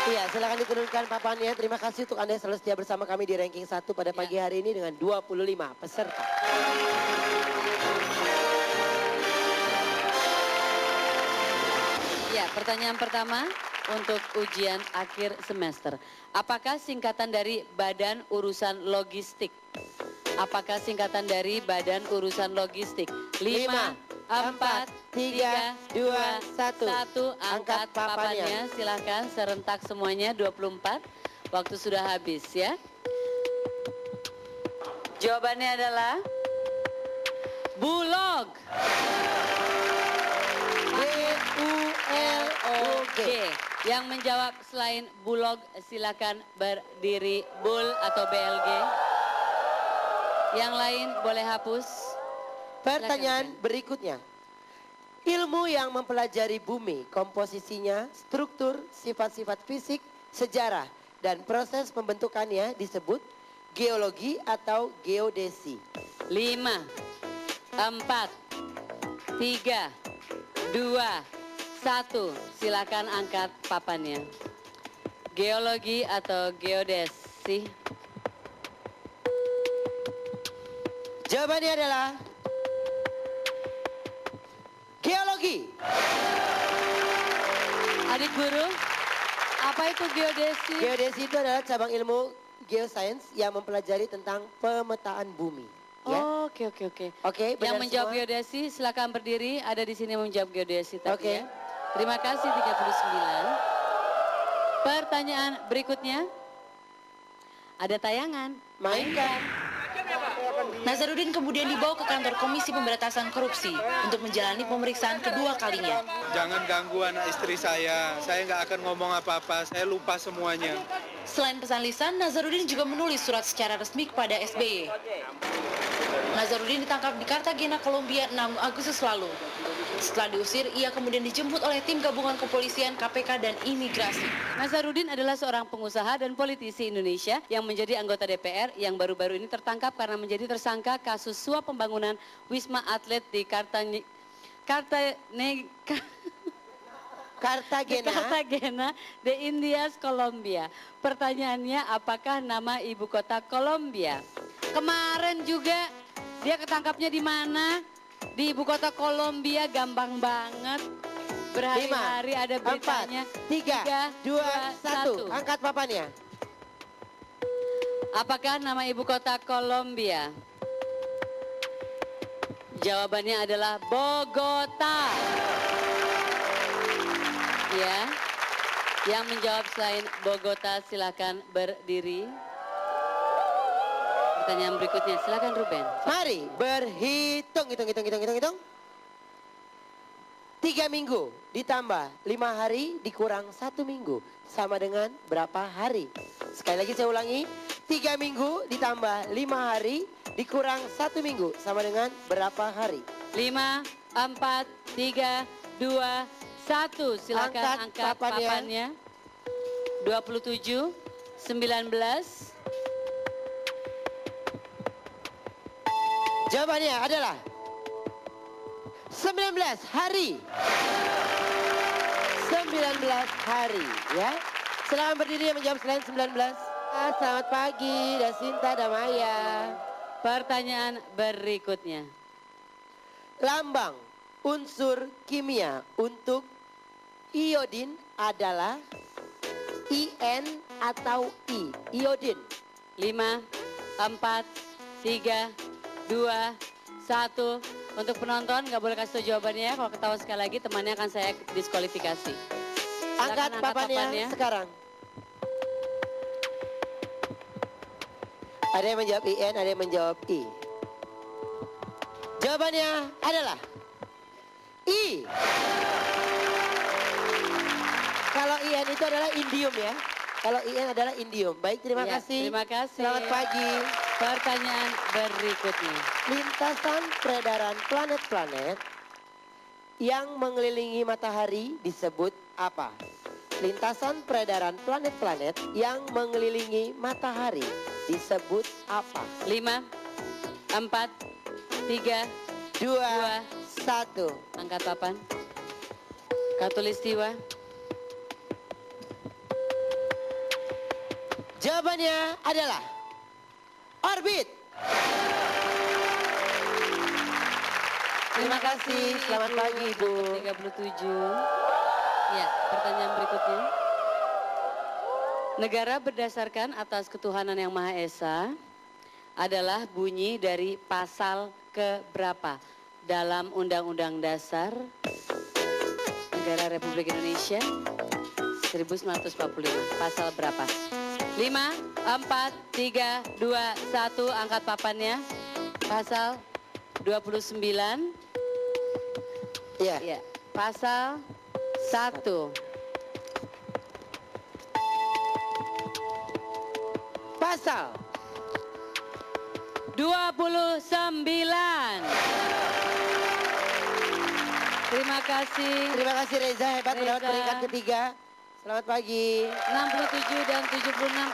Iya, silakan diturunkan papannya. Terima kasih untuk Anda yang selalu setia bersama kami di ranking 1 pada pagi hari ini dengan 25 peserta. Ya, pertanyaan pertama untuk ujian akhir semester. Apakah singkatan dari Badan Urusan Logistik? Apakah singkatan dari Badan Urusan Logistik? 5, 4, 3, 2, 1. Angkat papannya, silahkan serentak semuanya 24. Waktu sudah habis ya. Jawabannya adalah Bulog. B-U-L-O-G. Yang menjawab selain Bulog silakan berdiri. Bul atau BLG. Yang lain boleh hapus. Pertanyaan berikutnya. Ilmu yang mempelajari bumi, komposisinya, struktur, sifat-sifat fisik, sejarah, dan proses pembentukannya disebut geologi atau geodesi. 5, 4, 3, 2, 1. Silakan angkat papannya. Geologi atau geodesi? Jawabannya adalah geologi. Adik guru, apa itu geodesi? Geodesi itu adalah cabang ilmu geoscience yang mempelajari tentang pemetaan bumi. Ya? Oke. Oke, Yang benar menjawab semua? geodesi silakan berdiri. Ada di sini yang menjawab geodesi tadi Oke. ya. Terima kasih 39. Pertanyaan berikutnya. Ada tayangan. Mainkan. Nazarudin kemudian dibawa ke kantor Komisi Pemberantasan Korupsi untuk menjalani pemeriksaan kedua kalinya. Jangan ganggu anak istri saya nggak akan ngomong apa-apa, saya lupa semuanya. Selain pesan lisan, Nazarudin juga menulis surat secara resmi kepada SBY. Nazarudin ditangkap di Cartagena, Kolombia 6 Agustus lalu. Setelah diusir, ia kemudian dijemput oleh tim gabungan kepolisian, KPK, dan imigrasi. Nazarudin adalah seorang pengusaha dan politisi Indonesia yang menjadi anggota DPR yang baru-baru ini tertangkap karena menjadi tersangka kasus suap pembangunan Wisma Atlet di Cartagena de Indias, Kolombia. Pertanyaannya, apakah nama ibu kota Kolombia? Kemarin juga dia ketangkapnya di mana? Di ibu kota Kolombia, gampang banget. Berhari-hari ada beritanya. 4, 3, 2, 1. Angkat papannya. Apakah nama ibu kota Kolombia? Jawabannya adalah Bogota. Ya. Yang menjawab selain Bogota silakan berdiri. Pertanyaan berikutnya, silakan Ruben. Mari berhitung, hitung. 3 minggu ditambah 5 hari dikurang 1 minggu. Sama dengan berapa hari? Sekali lagi saya ulangi. 3 minggu ditambah 5 hari dikurang 1 minggu. Sama dengan berapa hari? 5, 4, 3, 2, 1. Silakan angkat papannya. 27, 19. Jawabannya adalah 19 hari. 19 hari ya. Silakan berdiri yang menjawab selain 19. Selamat pagi Dasinta Damaya. Pertanyaan berikutnya. Lambang unsur kimia untuk iodin adalah IN atau I. Iodin. 5, 4, 3, 2, 1. Untuk penonton nggak boleh kasih tahu jawabannya. Kalau ketahuan sekali lagi temannya akan saya diskualifikasi. Angkat papannya sekarang. Ada yang menjawab IN, ada yang menjawab I. Jawabannya adalah I. Kalau IN itu adalah indium ya. Kalau IN adalah indium. Baik, terima kasih. Terima kasih. Selamat pagi. Pertanyaan berikutnya. Lintasan peredaran planet-planet yang mengelilingi matahari disebut apa? Lintasan peredaran planet-planet yang mengelilingi matahari disebut apa? 5, 4, 3, 2, 1. Angkat papan. Katulistiwa. Jawabannya adalah orbit. Terima kasih, selamat pagi Ibu. 37. Ya, pertanyaan berikutnya. Negara berdasarkan atas ketuhanan yang Maha Esa adalah bunyi dari pasal keberapa dalam Undang-Undang Dasar Negara Republik Indonesia 1945. Pasal berapa? 5, 4, 3, 2, 1, angkat papannya. Pasal 29. Ya. Ya, pasal 1. Pasal 29. Terima kasih. Terima kasih Reza, hebat mendapat Reza. peringkat ketiga. Selamat pagi. 67 dan 76.